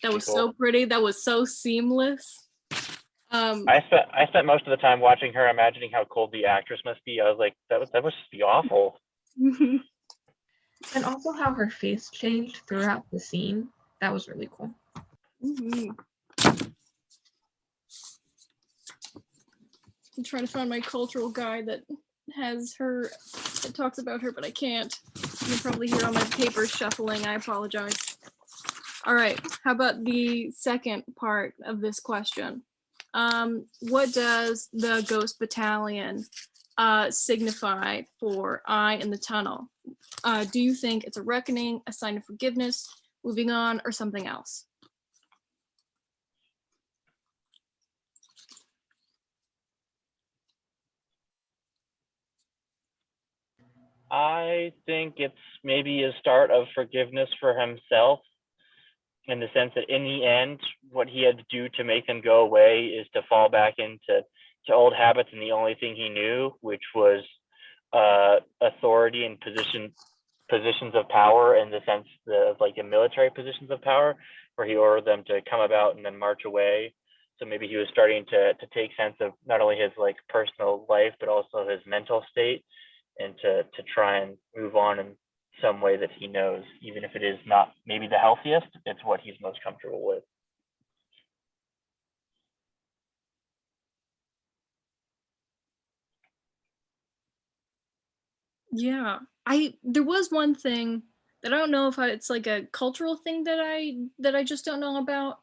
A: that was so pretty. That was so seamless.
D: I spent most of the time watching her, imagining how cold the actress must be. I was like, that must be awful.
B: And also how her face changed throughout the scene. That was really cool.
A: Mm-hmm. I'm trying to find my cultural guide that has her, that talks about her, but I can't. You can probably hear all my papers shuffling. I apologize. All right, how about the second part of this question? What does the Ghost Battalion signify for Eye in the Tunnel? Do you think it's a reckoning, a sign of forgiveness, moving on, or something else?
D: I think it's maybe a start of forgiveness for himself, in the sense that in the end, what he had to do to make them go away is to fall back into old habits and the only thing he knew, which was authority and positions of power, in the sense of like the military positions of power, where he ordered them to come about and then march away. So maybe he was starting to take sense of not only his like personal life, but also his mental state, and to try and move on in some way that he knows, even if it is not maybe the healthiest, it's what he's most comfortable with.
A: Yeah, there was one thing that I don't know if it's like a cultural thing that I just don't know about,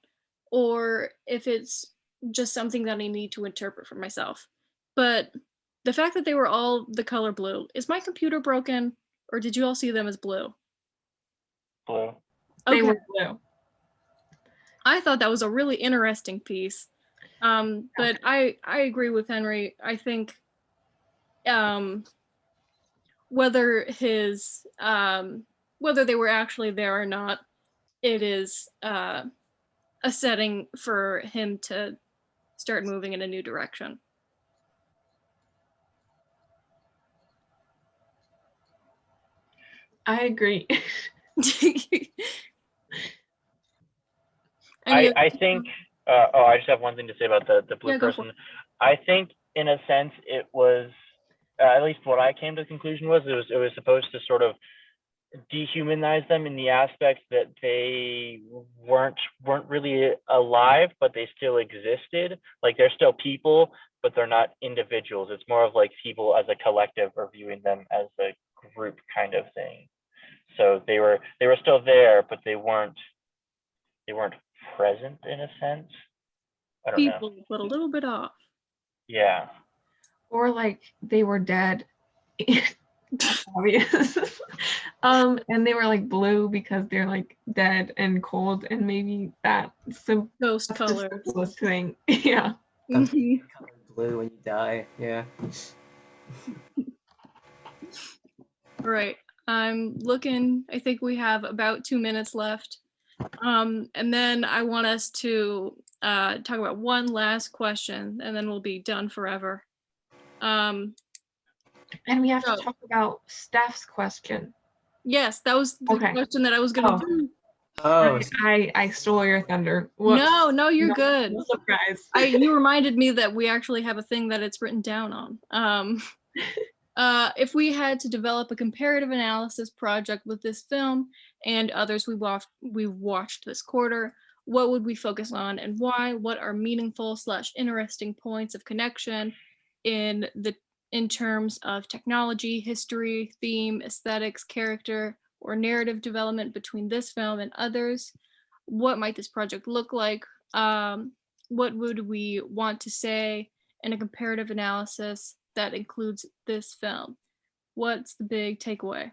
A: or if it's just something that I need to interpret for myself. But the fact that they were all the color blue, is my computer broken or did you all see them as blue?
D: Blue.
B: They
A: Okay.
B: were blue.
A: I thought that was a really interesting piece. But I agree with Henry. I think whether whether they were actually there or not, it is a setting for him to start moving in a new direction.
B: I agree.
D: I think. I just have one thing to say about the blue
A: Yeah, go for
D: person. I think, in a sense, it was at least what I came to the conclusion was it was supposed to sort of dehumanize them in the aspect that they weren't really alive, but they still existed. Like they're still people, but they're not individuals. It's more of like people as a collective or viewing them as a group kind of thing. So they were still there, but they weren't present in a sense. I don't know.
A: People, but a little bit off.
D: Yeah.
B: Or like they were dead. That's obvious. And they were like blue because they're like dead and cold, and maybe that
A: Ghost
B: that's the
A: colors.
B: simplest thing. Yeah.
A: Mhm.
C: Color blue when you die. Yeah.
A: All right. I'm looking, I think we have about 2 minutes left. And then I want us to talk about one last question and then we'll be done forever.
B: And we have
A: So-
B: to talk about Steph's question.
A: Yes, that was the
B: Okay.
A: question that I was gonna
B: Oh.
A: do.
C: Oh,
B: I stole your thunder. Whoops.
A: No, you're
B: No,
A: good.
B: no surprise.
A: You reminded me that we actually have a thing that it's written down on. If we had to develop a comparative analysis project with this film and others we've watched this quarter, what would we focus on and why? What are meaningful / interesting points of connection in terms of technology, history, theme, aesthetics, character, or narrative development between this film and others? What might this project look like? What would we want to say in a comparative analysis that includes this film? What's the big takeaway?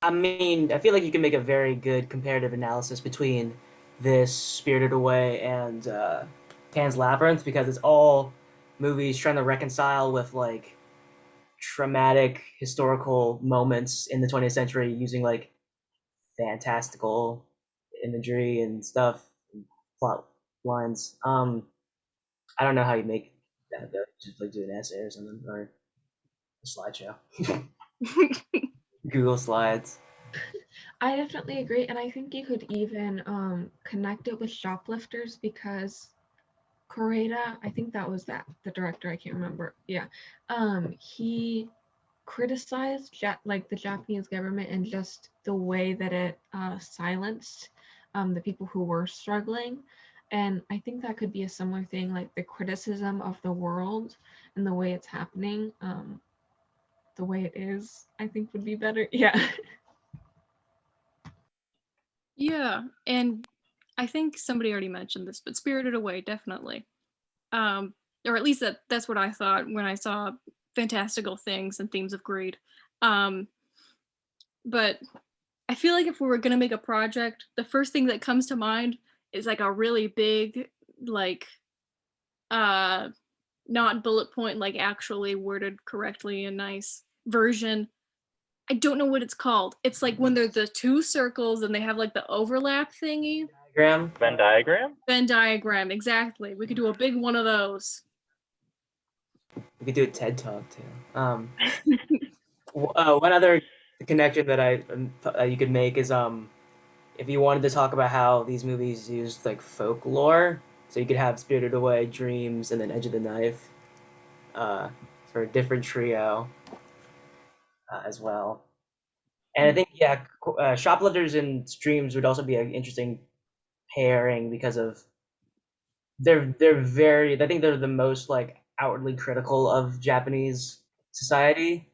C: I mean, I feel like you can make a very good comparative analysis between this Spirited Away and Pan's Labyrinth because it's all movies trying to reconcile with like traumatic historical moments in the 20th century using like fantastical imagery and stuff, and plot lines. I don't know how you make that though. Just like do an essay or something or a slideshow. Google Slides.
B: I definitely agree, and I think you could even connect it with Shoplifters because Koreeda, I think that was the director, I can't remember. Yeah. He criticized like the Japanese government and just the way that it silenced the people who were struggling. And I think that could be a similar thing, like the criticism of the world and the way it's happening, the way it is, I think would be better. Yeah.
A: Yeah, and I think somebody already mentioned this, but Spirited Away, definitely. Or at least that's what I thought when I saw fantastical things and themes of greed. But I feel like if we were gonna make a project, the first thing that comes to mind is like a really big, like, not bullet point, like actually worded correctly and nice version. I don't know what it's called. It's like when they're the two circles and they have like the overlap thingy.
C: Diagram.
D: Venn diagram.
A: Venn diagram, exactly. We could do a big one of those.
C: We could do a TED Talk too. One other connection that you could make is if you wanted to talk about how these movies used like folklore, so you could have Spirited Away, Dreams, and then Edge of the Knife for a different trio as well. And I think Shoplifters and Dreams would also be an interesting pairing because of they're very I think they're the most like outwardly critical of Japanese society.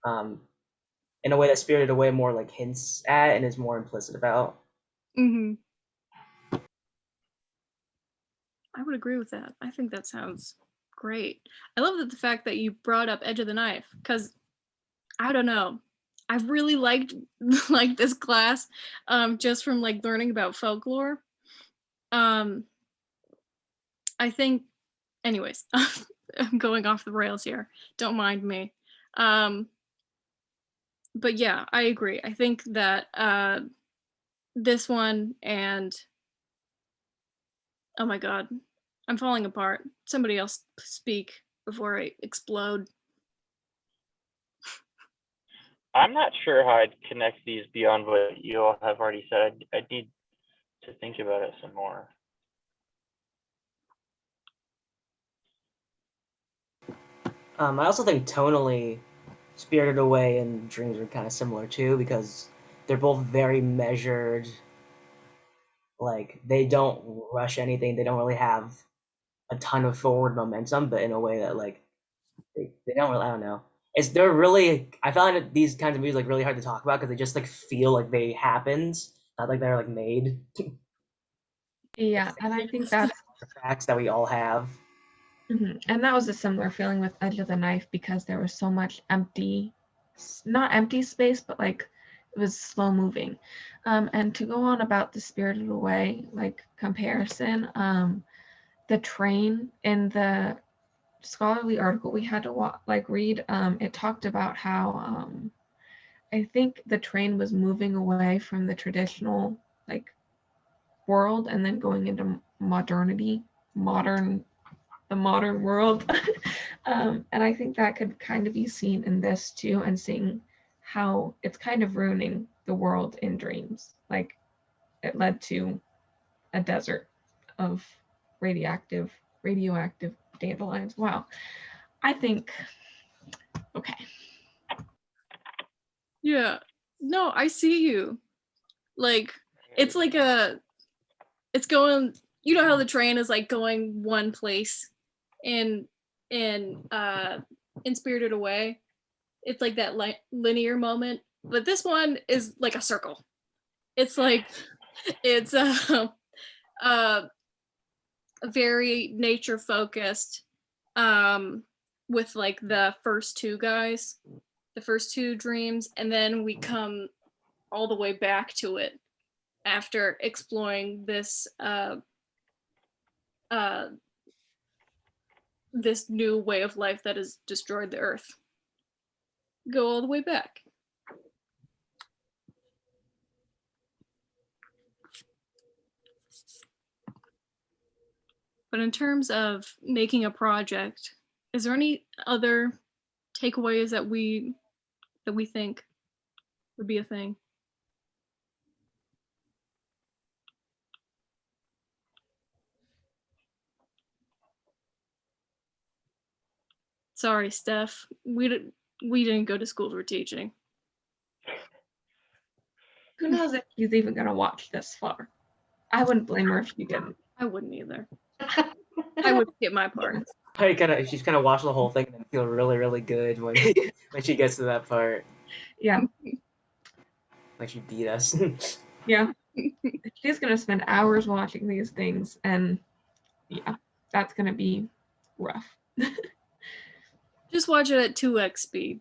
C: In a way that Spirited Away more like hints at and is more implicit about.
A: Mm-hmm. I would agree with that. I think that sounds great. I love that the fact that you brought up Edge of the Knife, because I don't know, I've really liked like this class, just from like learning about folklore. Um, I think, anyways, I'm going off the rails here. Don't mind me. But yeah, I agree. I think that this one and oh my god, I'm falling apart. Somebody else speak before I explode.
D: I'm not sure how I'd connect these beyond what you all have already said. I need to think about it some more.
C: I also think tonally, Spirited Away and Dreams are kind of similar too, because they're both very measured. Like, they don't rush anything. They don't really have a ton of forward momentum, but in a way that like they don't really. I don't know. They're really. I find these kinds of movies like really hard to talk about because they just like feel like they happened, not like they're like made.
B: Yeah, and I think that's
C: Facts that we all have.
B: and that was a similar feeling with Edge of the Knife because there was so much empty, not empty space, but like it was slow moving. And to go on about the Spirited Away like comparison, the train in the scholarly article we had to read, it talked about how I think the train was moving away from the traditional like world and then going into the modern world. And I think that could kind of be seen in this too, and seeing how it's kind of ruining the world in Dreams. Like it led to a desert of radioactive dandelions. Wow. I think, okay.
A: Yeah. No, I see you. Like, it's like it's going, you know how the train is like going one place in Spirited Away. It's like that linear moment, but this one is like a circle. It's like it's very nature focused, with like the first two guys, the first two dreams, and then we come all the way back to it after exploring this this new way of life that has destroyed the earth. Go all the way back. But in terms of making a project, is there any other takeaways that we think would be a thing? Sorry, Steph. We didn't go to school for teaching.
B: Who knows if she's even gonna watch this far? I wouldn't blame her if she didn't.
A: I wouldn't either. I would skip my part.
C: She's kind of watch the whole thing and feel really, really good when when she gets to that part.
B: Yeah.
C: Like she beat us.
B: Yeah. She's gonna spend hours watching these things, and yeah, that's gonna be rough.
A: Just watch it at 2x speed.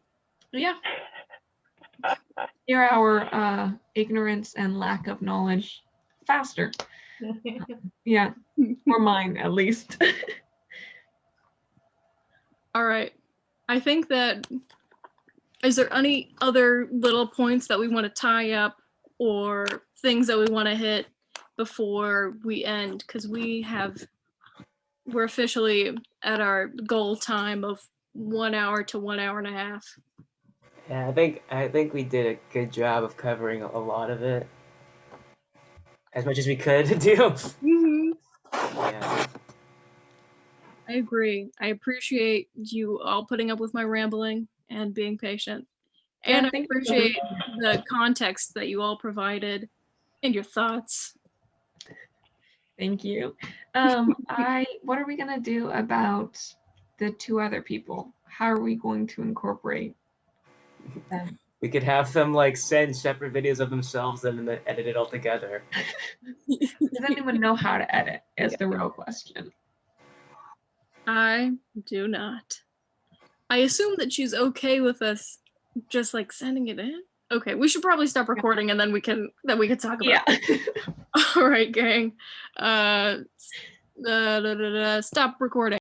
B: Yeah. Hear our ignorance and lack of knowledge faster. Yeah, or mine at least.
A: All right. I think that, is there any other little points that we want to tie up or things that we want to hit before we end? Because we're officially at our goal time of 1 hour to 1 hour and a half.
C: Yeah, I think we did a good job of covering a lot of it, as much as we could do.
A: Mm-hmm.
C: Yeah.
A: I agree. I appreciate you all putting up with my rambling and being patient.
B: Yeah,
A: And I
B: thank you.
A: appreciate the context that you all provided and your thoughts.
B: Thank you. What are we gonna do about the two other people? How are we going to incorporate them?
C: We could have them like send separate videos of themselves and then edit it all together.
B: Does anyone know how to edit? Is the real question.
A: I do not. I assume that she's okay with us just like sending it in. Okay, we should probably stop recording and then we can talk about
B: Yeah.
A: it. All right, gang. Stop recording.